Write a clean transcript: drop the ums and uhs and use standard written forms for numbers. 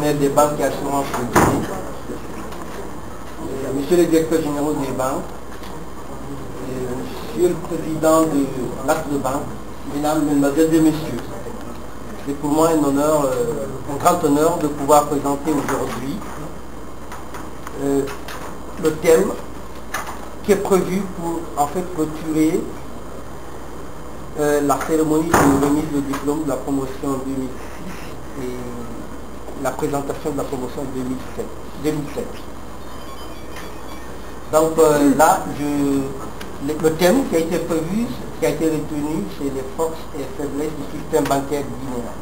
gestionnaire des banques et assurances privées, monsieur le directeur général des banques, monsieur le président de l'acte de banque, mesdames, mesdemoiselles et messieurs. C'est pour moi un honneur, un grand honneur de pouvoir présenter aujourd'hui le thème qui est prévu pour en fait clôturer la cérémonie de remise de diplôme de la promotion 2006 et la présentation de la promotion 2007. Donc là, le thème qui a été prévu, qui a été retenu, c'est les forces et faiblesses du système bancaire guinéen.